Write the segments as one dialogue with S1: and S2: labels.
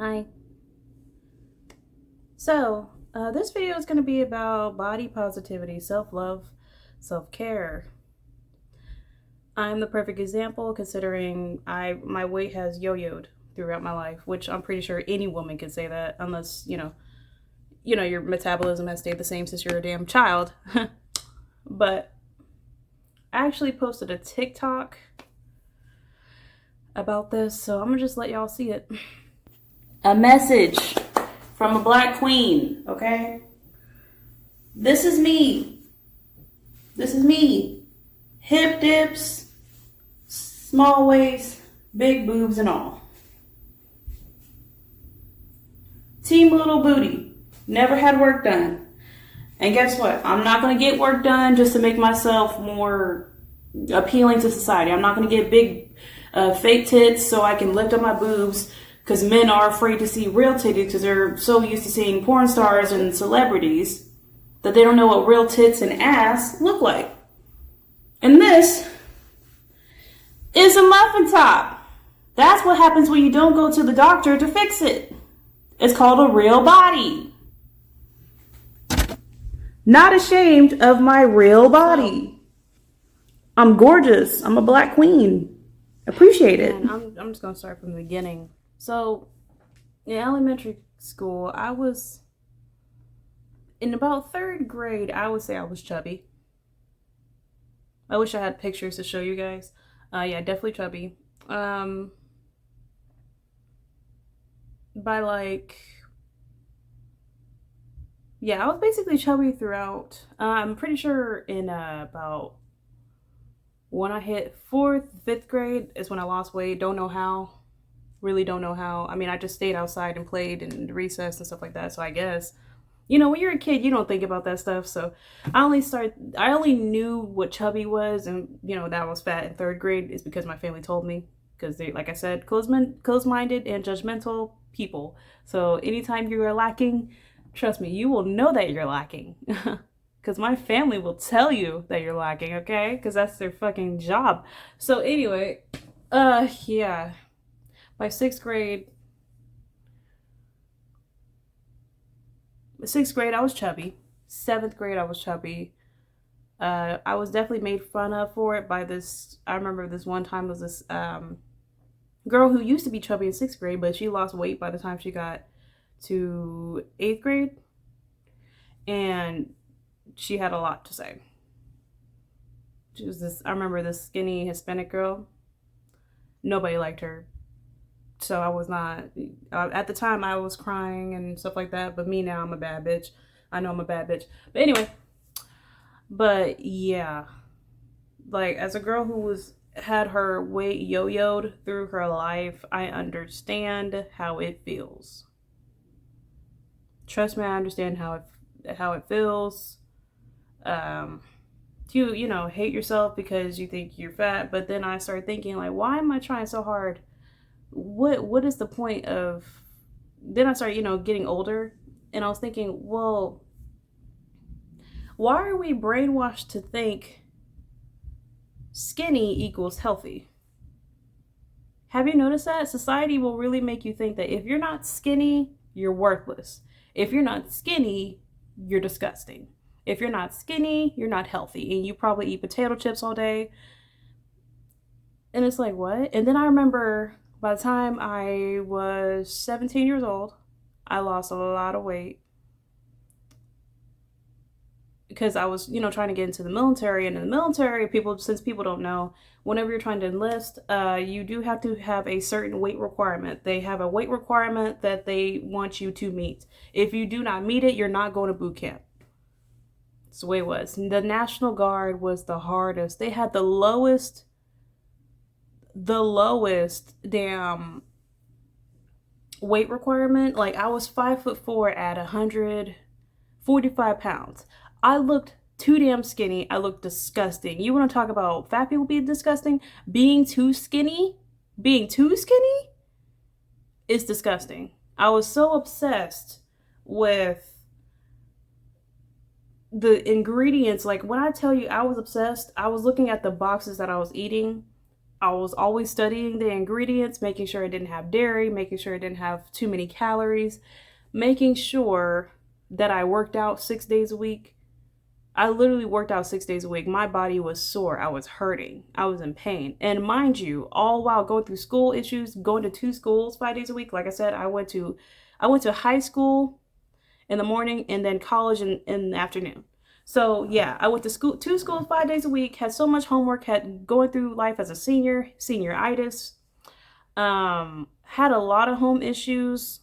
S1: Hi. This video is going to be about body positivity, self-love, self-care. I'm the perfect example considering my weight has yo-yoed throughout my life, which I'm pretty sure any woman can say that unless, your metabolism has stayed the same since you're a damn child. But I actually posted a TikTok about this, so I'm going to just let y'all see it. A message from a black queen, okay? This is me. This is me. Hip dips, small waist, big boobs and all. Team little booty. Never had work done. And guess what? I'm not going to get work done just to make myself more appealing to society. I'm not going to get big fake tits so I can lift up my boobs because men are afraid to see real titties because they're so used to seeing porn stars and celebrities that they don't know what real tits and ass look like. And this is a muffin top. That's what happens when you don't go to the doctor to fix it. It's called a real body. Not ashamed of my real body. I'm gorgeous. I'm a black queen. Appreciate it. And I'm just going to start from the beginning. So, in elementary school, I was, in about third grade, I would say I was chubby. I wish I had pictures to show you guys. Yeah, definitely chubby. By I was basically chubby throughout. I'm pretty sure in about when I hit 4th, 5th grade is when I lost weight. Don't know how. Really don't know how. I mean, I just stayed outside and played in recess and stuff like that. So I guess, when you're a kid, you don't think about that stuff. So I only knew what chubby was, and that I was fat in 3rd grade is because my family told me. Because they, like I said, closed-minded and judgmental people. So anytime you are lacking, trust me, you will know that you're lacking. Because my family will tell you that you're lacking, okay? Because that's their fucking job. So anyway, yeah. By 6th grade, I was chubby. 7th grade, I was chubby. I was definitely made fun of for it by this. I remember this one time was this girl who used to be chubby in 6th grade, but she lost weight by the time she got to 8th grade. And she had a lot to say. She was I remember this skinny Hispanic girl. Nobody liked her. So I was not, at the time I was crying and stuff like that, but me now, I'm a bad bitch. I know I'm a bad bitch. But anyway, yeah, as a girl who had her weight yo-yoed through her life, I understand how it feels. Trust me, I understand how it feels. To hate yourself because you think you're fat, but then I started thinking why am I trying so hard? What is the point of, then I started, getting older, and I was thinking, well, why are we brainwashed to think skinny equals healthy? Have you noticed that? Society will really make you think that if you're not skinny, you're worthless. If you're not skinny, you're disgusting. If you're not skinny, you're not healthy, and you probably eat potato chips all day. And it's like, what? And then I remember by the time I was 17 years old, I lost a lot of weight because I was, trying to get into the military. And in the military, since people don't know, whenever you're trying to enlist, you do have to have a certain weight requirement. They have a weight requirement that they want you to meet. If you do not meet it, you're not going to boot camp. That's the way it was. The National Guard was the hardest. They had the lowest damn weight requirement. I was 5'4" at 145 pounds. I looked too damn skinny. I looked disgusting. You want to talk about fat people being disgusting? Being too skinny is disgusting. I was so obsessed with the ingredients. When I tell you I was obsessed, I was looking at the boxes that I was eating I was always studying the ingredients, making sure it didn't have dairy, making sure it didn't have too many calories, making sure that I worked out 6 days a week. I literally worked out 6 days a week. My body was sore. I was hurting. I was in pain. And mind you, all while going through school issues, going to 2 schools 5 days a week. Like I said, I went to high school in the morning and then college in the afternoon. So yeah, I went to 2 schools 5 days a week, had so much homework, had going through life as a senioritis, had a lot of home issues.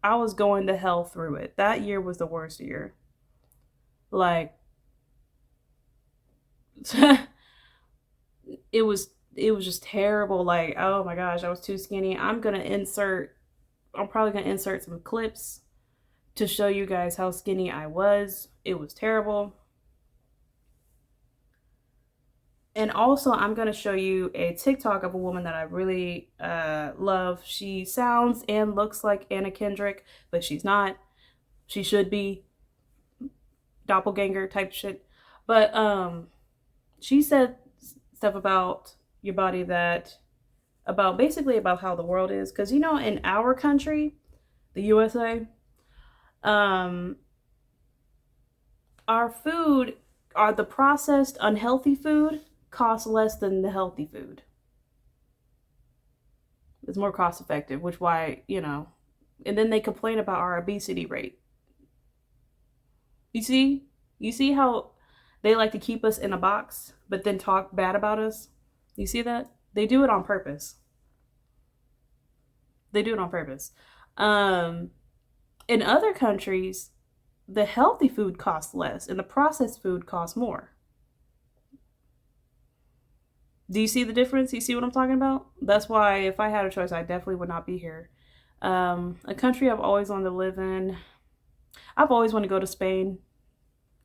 S1: I was going to hell through it. That year was the worst year. Like, it was just terrible. Like, oh my gosh, I was too skinny. I'm probably gonna insert some clips to show you guys how skinny I was. It was terrible. And also, I'm going to show you a TikTok of a woman that I really love. She sounds and looks like Anna Kendrick, but she's not. She should be. Doppelganger type shit. But she said stuff about your body basically about how the world is. Because, in our country, the USA, our food, the processed unhealthy food costs less than the healthy food. It's more cost effective, which why, and then they complain about our obesity rate. You see how they like to keep us in a box, but then talk bad about us? You see that? They do it on purpose. In other countries, the healthy food costs less and the processed food costs more. Do you see the difference? You see what I'm talking about? That's why if I had a choice, I definitely would not be here. A country I've always wanted to live in. I've always wanted to go to Spain,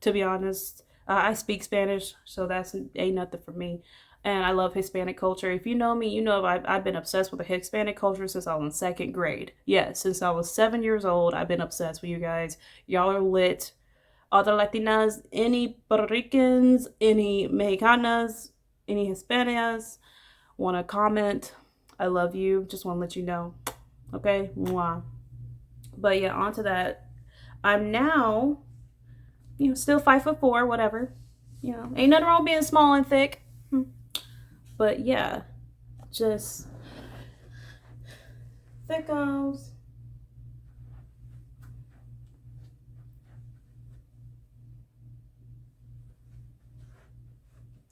S1: to be honest. I speak Spanish, so that's ain't nothing for me. And I love Hispanic culture. If you know me, you know I've been obsessed with the Hispanic culture since I was in second grade. Yes, since I was 7 years old, I've been obsessed with you guys. Y'all are lit. Other Latinas, any Puerto Ricans, any Mexicanas, any Hispanias want to comment, I love you. Just want to let you know. Okay? Mwah. But yeah, on to that. I'm now, still 5'4", whatever. Ain't nothing wrong being small and thick. But yeah, just thickos.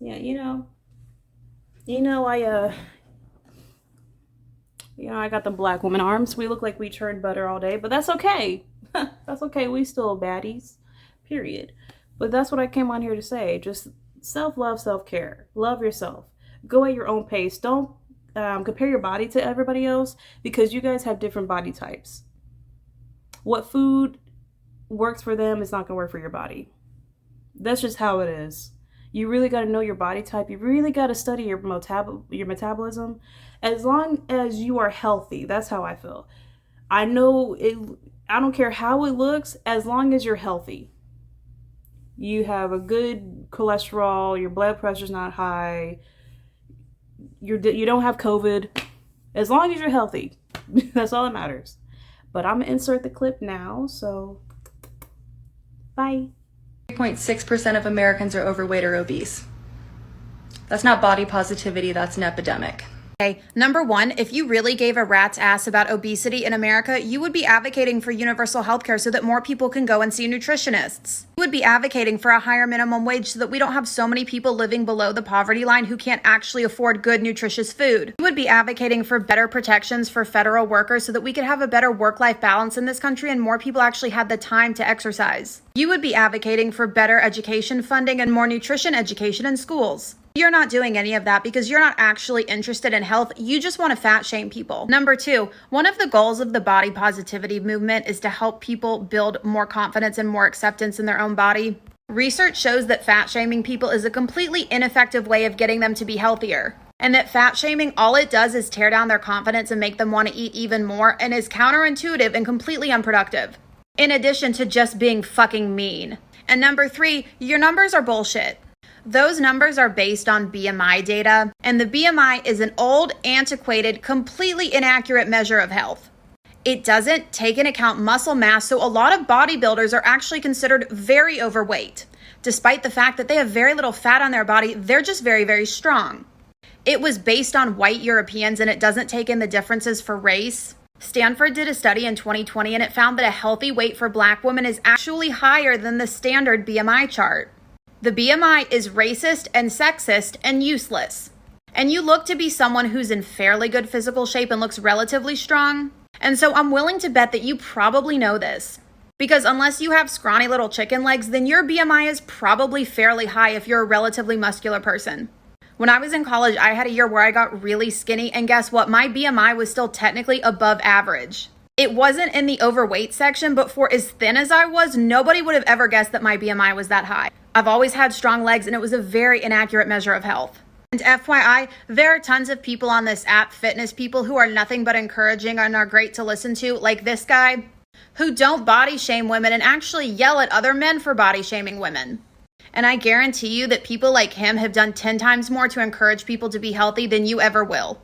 S1: Yeah, I got the black woman arms. We look like we churned butter all day, but that's okay. That's okay. We still baddies, period. But that's what I came on here to say. Just self-love, self-care. Love yourself. Go at your own pace. Don't compare your body to everybody else because you guys have different body types. What food works for them is not going to work for your body. That's just how it is. You really got to know your body type. You really got to study your metabolism. As long as you are healthy, that's how I feel. I don't care how it looks, as long as you're healthy. You have a good cholesterol, your blood pressure's not high, you don't have COVID. As long as you're healthy, that's all that matters. But I'm going to insert the clip now, so bye.
S2: 3.6% of Americans are overweight or obese. That's not body positivity, that's an epidemic.
S3: Okay, number one, if you really gave a rat's ass about obesity in America, you would be advocating for universal health care so that more people can go and see nutritionists. You would be advocating for a higher minimum wage so that we don't have so many people living below the poverty line who can't actually afford good, nutritious food. You would be advocating for better protections for federal workers so that we could have a better work-life balance in this country and more people actually had the time to exercise. You would be advocating for better education funding and more nutrition education in schools. You're not doing any of that because you're not actually interested in health. You just want to fat shame people. Number two, one of the goals of the body positivity movement is to help people build more confidence and more acceptance in their own body. Research shows that fat shaming people is a completely ineffective way of getting them to be healthier. And that fat shaming, all it does is tear down their confidence and make them want to eat even more and is counterintuitive and completely unproductive. In addition to just being fucking mean. And number three, your numbers are bullshit. Those numbers are based on BMI data, and the BMI is an old, antiquated, completely inaccurate measure of health. It doesn't take into account muscle mass, so a lot of bodybuilders are actually considered very overweight. Despite the fact that they have very little fat on their body, they're just very, very strong. It was based on white Europeans, and it doesn't take in the differences for race. Stanford did a study in 2020, and it found that a healthy weight for Black women is actually higher than the standard BMI chart. The BMI is racist and sexist and useless. And you look to be someone who's in fairly good physical shape and looks relatively strong. And so I'm willing to bet that you probably know this. Because unless you have scrawny little chicken legs, then your BMI is probably fairly high if you're a relatively muscular person. When I was in college, I had a year where I got really skinny, and guess what? My BMI was still technically above average. It wasn't in the overweight section, but for as thin as I was, nobody would have ever guessed that my BMI was that high. I've always had strong legs, and it was a very inaccurate measure of health. And FYI, there are tons of people on this app, fitness people, who are nothing but encouraging and are great to listen to, like this guy, who don't body shame women and actually yell at other men for body shaming women. And I guarantee you that people like him have done 10 times more to encourage people to be healthy than you ever will.